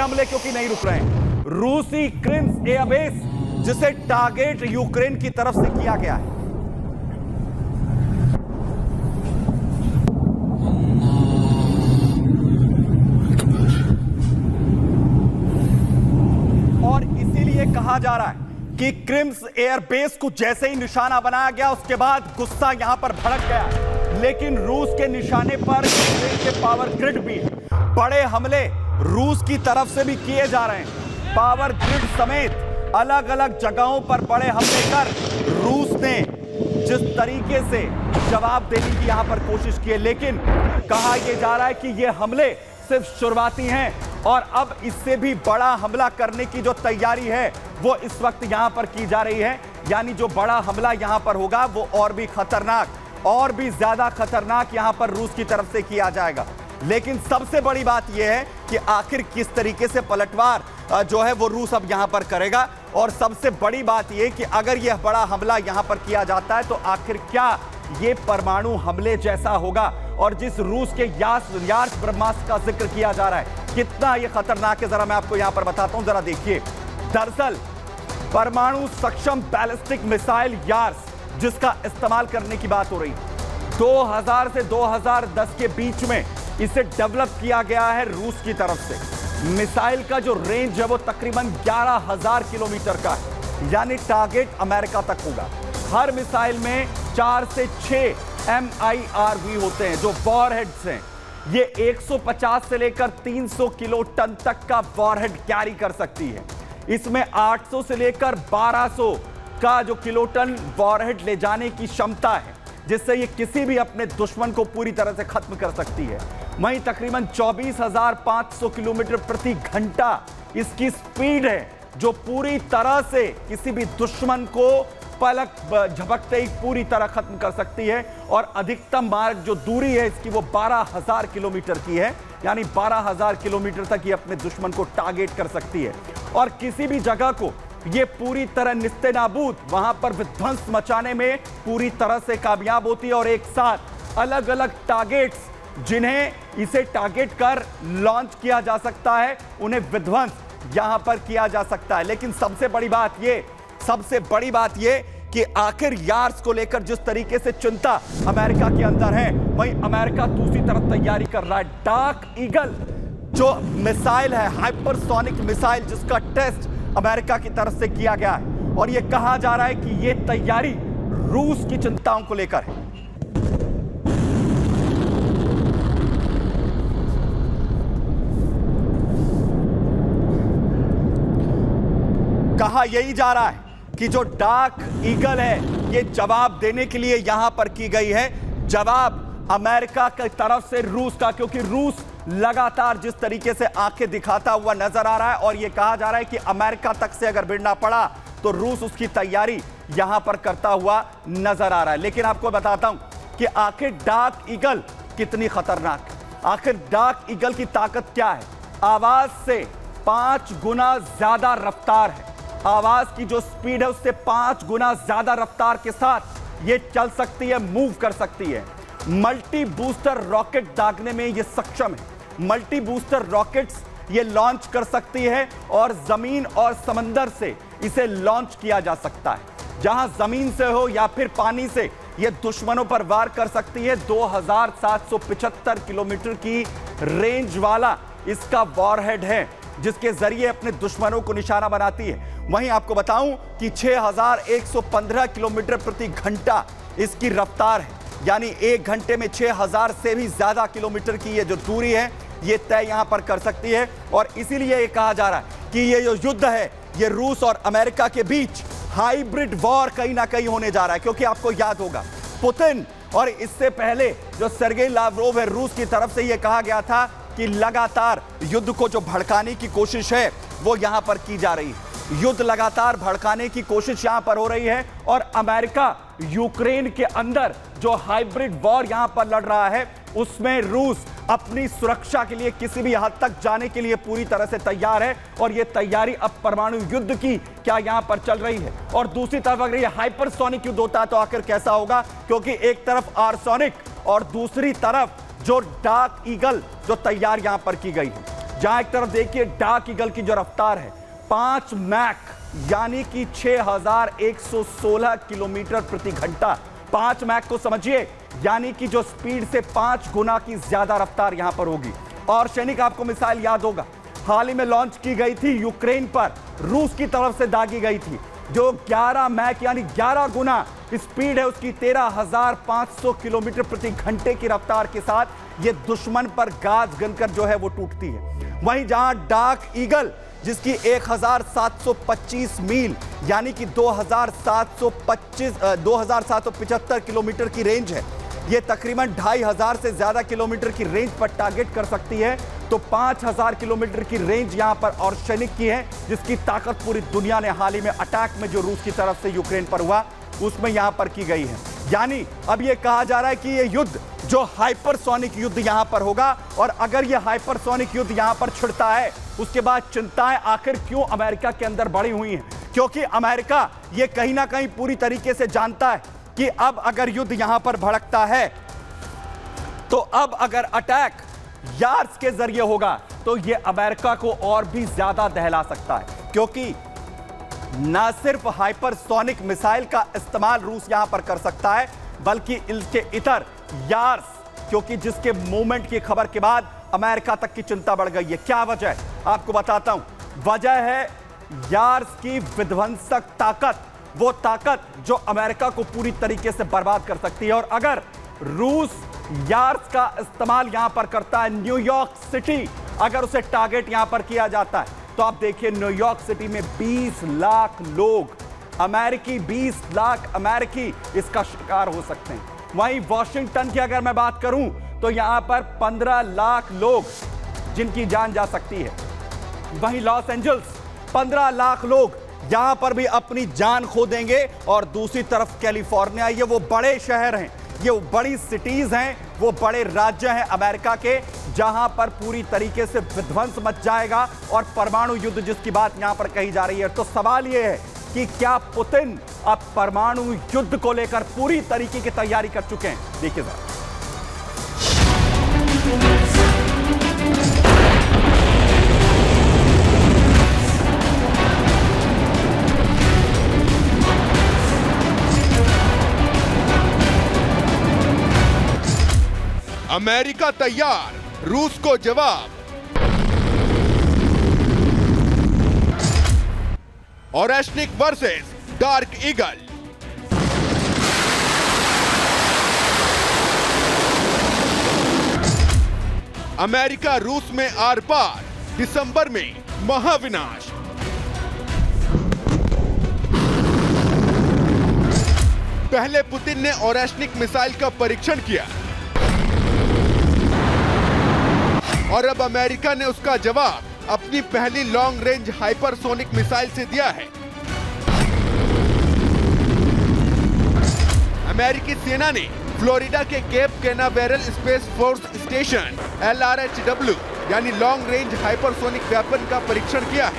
हमले क्योंकि नहीं रुक रहे हैं। रूसी क्रिम्स एयरबेस जिसे टारगेट यूक्रेन की तरफ से किया गया है। और इसीलिए कहा जा रहा है कि क्रिम्स एयरबेस को जैसे ही निशाना बनाया गया उसके बाद गुस्सा यहां पर भड़क गया। लेकिन रूस के निशाने पर यूक्रेन के पावर ग्रिड भी है। बड़े हमले रूस की तरफ से भी किए जा रहे हैं। पावर ग्रिड समेत अलग अलग जगहों पर बड़े हमले कर रूस ने जिस तरीके से जवाब देने की यहां पर कोशिश की है, लेकिन कहा यह जा रहा है कि ये हमले सिर्फ शुरुआती हैं और अब इससे भी बड़ा हमला करने की जो तैयारी है वो इस वक्त यहां पर की जा रही है। यानी जो बड़ा हमला यहां पर होगा वो और भी खतरनाक, और भी ज्यादा खतरनाक यहां पर रूस की तरफ से किया जाएगा। लेकिन सबसे बड़ी बात यह है कि आखिर किस तरीके से पलटवार जो है वो रूस अब यहां पर करेगा। और सबसे बड़ी बात यह कि अगर यह बड़ा हमला यहां पर किया जाता है तो आखिर क्या ये परमाणु हमले जैसा होगा। और जिस रूस के यार्स ब्रह्मास्त्र का जिक्र किया जा रहा है कितना यह खतरनाक है, जरा मैं आपको यहां पर बताता हूं, जरा देखिए। दरअसल परमाणु सक्षम बैलिस्टिक मिसाइल यार्स जिसका इस्तेमाल करने की बात हो रही, 2000 से 2010 के बीच में इसे डेवलप किया गया है रूस की तरफ से। मिसाइल का जो रेंज है वो तकरीबन 11,000 किलोमीटर का है, यानी टारगेट अमेरिका तक होगा। हर मिसाइल में 4 से 6 MIRV होते हैं जो वॉरहेड्स हैं। ये 150 से लेकर 300 किलो टन तक का वॉरहेड कैरी कर सकती है। इसमें 800 से लेकर 1200 का जो किलोटन वॉरहेड ले जाने की क्षमता है, जिससे ये किसी भी अपने दुश्मन को पूरी तरह से खत्म कर सकती है। वहीं तकरीबन 24,500 किलोमीटर प्रति घंटा इसकी स्पीड है, जो पूरी तरह से किसी भी दुश्मन को पलक झपकते ही पूरी तरह खत्म कर सकती है। और अधिकतम मार्ग जो दूरी है इसकी वो 12,000 किलोमीटर की है, यानी 12,000 किलोमीटर तक ये अपने दुश्मन को टारगेट कर सकती है। और किसी भी जगह को ये पूरी तरह निस्तेनाबूद, वहां पर विध्वंस मचाने में पूरी तरह से कामयाब होती है। और एक साथ अलग अलग टारगेट्स जिन्हें इसे टारगेट कर लॉन्च किया जा सकता है, उन्हें विध्वंस यहां पर किया जा सकता है। लेकिन सबसे बड़ी बात ये कि आखिर यार्स को लेकर जिस तरीके से चिंता अमेरिका के अंदर है, वहीं अमेरिका दूसरी तरफ तैयारी कर रहा है। डार्क ईगल जो मिसाइल है, हाइपरसोनिक मिसाइल, जिसका टेस्ट अमेरिका की तरफ से किया गया है। और यह कहा जा रहा है कि यह तैयारी रूस की चिंताओं को लेकर है। कहा यही जा रहा है कि जो डार्क ईगल है ये जवाब देने के लिए यहां पर की गई है। जवाब अमेरिका की तरफ से रूस का, क्योंकि रूस लगातार जिस तरीके से आंखें दिखाता हुआ नजर आ रहा है और यह कहा जा रहा है कि अमेरिका तक से अगर भिड़ना पड़ा तो रूस उसकी तैयारी यहां पर करता हुआ नजर आ रहा है। लेकिन आपको बताता हूं कि आखिर डार्क ईगल कितनी खतरनाक है। आखिर डार्क ईगल की ताकत क्या है? आवाज से 5 गुना ज्यादा रफ्तार है। आवाज की जो स्पीड है उससे 5 गुना ज्यादा रफ्तार के साथ ये चल सकती है, मूव कर सकती है। मल्टी बूस्टर रॉकेट दागने में ये सक्षम है। मल्टी बूस्टर रॉकेट्स ये लॉन्च कर सकती है और जमीन और समंदर से इसे लॉन्च किया जा सकता है। जहां जमीन से हो या फिर पानी से ये दुश्मनों पर वार कर सकती है। 2775 किलोमीटर की रेंज वाला इसका वॉरहेड है, जिसके जरिए अपने दुश्मनों को निशाना बनाती है। वहीं आपको बताऊं कि 6115 किलोमीटर प्रति घंटा इसकी रफ्तार है, यानी 1 घंटे में 6000 से भी ज्यादा किलोमीटर की ये जो दूरी है ये तय यहां पर कर सकती है। और इसीलिए ये कहा जा रहा है कि ये जो युद्ध है ये रूस और अमेरिका के बीच हाइब्रिड वॉर कहीं ना कहीं होने जा रहा है। क्योंकि आपको याद होगा पुतिन और इससे पहले जो सर्गेई लावरोव है, रूस की तरफ से यह कहा गया था कि लगातार युद्ध को जो भड़काने की कोशिश है वो यहां पर की जा रही है। युद्ध लगातार भड़काने की कोशिश यहां पर हो रही है और अमेरिका यूक्रेन के अंदर जो हाइब्रिड वॉर यहां पर लड़ रहा है उसमें रूस अपनी सुरक्षा के लिए किसी भी हद तक जाने के लिए पूरी तरह से तैयार है। और यह तैयारी अब परमाणु युद्ध की क्या यहां पर चल रही है। और दूसरी तरफ अगर यह हाइपरसोनिक युद्ध होता है तो आखिर कैसा होगा, क्योंकि एक तरफ आर्सोनिक और दूसरी तरफ जो डार्क ईगल जो तैयार यहां पर की गई है। जहां एक तरफ देखिए डार्क ईगल की जो रफ्तार है 5 मैक यानी कि 6116 किलोमीटर प्रति घंटा। 5 मैक को समझिए, यानी कि जो स्पीड से 5 गुना की ज्यादा रफ्तार यहां पर होगी। और सैनिक, आपको मिसाइल याद होगा, हाल ही में लॉन्च की गई थी यूक्रेन पर, रूस की तरफ से दागी गई थी, जो 11 मैक यानी 11 गुना स्पीड है उसकी, 13,500 किलोमीटर प्रति घंटे की रफ्तार के साथ ये दुश्मन पर गाज गनकर जो है वो टूटती है। वहीं जहां डार्क ईगल जिसकी 1725 मील यानी कि 2775 किलोमीटर की रेंज है, ये तकरीबन 2500 से ज्यादा किलोमीटर की रेंज पर टारगेट कर सकती है, तो 5000 किलोमीटर की रेंज यहां पर और सैनिक की है, जिसकी ताकत पूरी दुनिया ने हाल ही में अटैक में जो रूस की तरफ से यूक्रेन पर हुआ उसमें यहां पर की गई है। यानी अब यह कहा जा रहा है कि यह युद्ध जो हाइपरसोनिक युद्ध यहां पर होगा, और अगर यह हाइपरसोनिक युद्ध यहां पर छिड़ता है उसके बाद चिंताएं आखिर क्यों अमेरिका के अंदर बढ़ी हुई हैं, क्योंकि अमेरिका यह कहीं ना कहीं पूरी तरीके से जानता है कि अब अगर युद्ध यहां पर भड़कता है तो अब अगर अटैक यार्स के जरिए होगा तो यह अमेरिका को और भी ज्यादा दहला सकता है, क्योंकि ना सिर्फ हाइपरसोनिक मिसाइल का इस्तेमाल रूस यहां पर कर सकता है, बल्कि इसके इतर यार्स, क्योंकि जिसके मूवमेंट की खबर के बाद अमेरिका तक की चिंता बढ़ गई है। क्या वजह है आपको बताता हूं। वजह है यार्स की विध्वंसक ताकत, वो ताकत जो अमेरिका को पूरी तरीके से बर्बाद कर सकती है। और अगर रूस यार्स का इस्तेमाल यहां पर करता है, न्यूयॉर्क सिटी अगर उसे टारगेट यहां पर किया जाता है, तो आप देखिए न्यूयॉर्क सिटी में 20 लाख लोग अमेरिकी, 20 लाख अमेरिकी इसका शिकार हो सकते हैं। वहीं वॉशिंगटन की अगर मैं बात करूं तो यहां पर 15 लाख लोग जिनकी जान जा सकती है। वहीं लॉस एंजल्स 15 लाख लोग यहां पर भी अपनी जान खो देंगे। और दूसरी तरफ कैलिफोर्निया, ये वो बड़े शहर हैं, ये वो बड़ी सिटीज हैं, वो बड़े राज्य हैं अमेरिका के, जहां पर पूरी तरीके से विध्वंस मच जाएगा और परमाणु युद्ध जिसकी बात यहां पर कही जा रही है। तो सवाल यह है कि क्या पुतिन अब परमाणु युद्ध को लेकर पूरी तरीके की तैयारी कर चुके हैं? देखिए जरा। अमेरिका तैयार, रूस को जवाब। Oreshnik versus dark eagle. America रूस में आर पार, दिसंबर में महाविनाश। पहले पुतिन ने ओरेशनिक मिसाइल का परीक्षण किया और अब अमेरिका ने उसका जवाब अपनी पहली लॉन्ग रेंज हाइपरसोनिक मिसाइल से दिया है। अमेरिकी सेना ने फ्लोरिडा के Cape Canaveral space force station LRHW यानी लॉन्ग रेंज हाइपरसोनिक वेपन का परीक्षण किया है।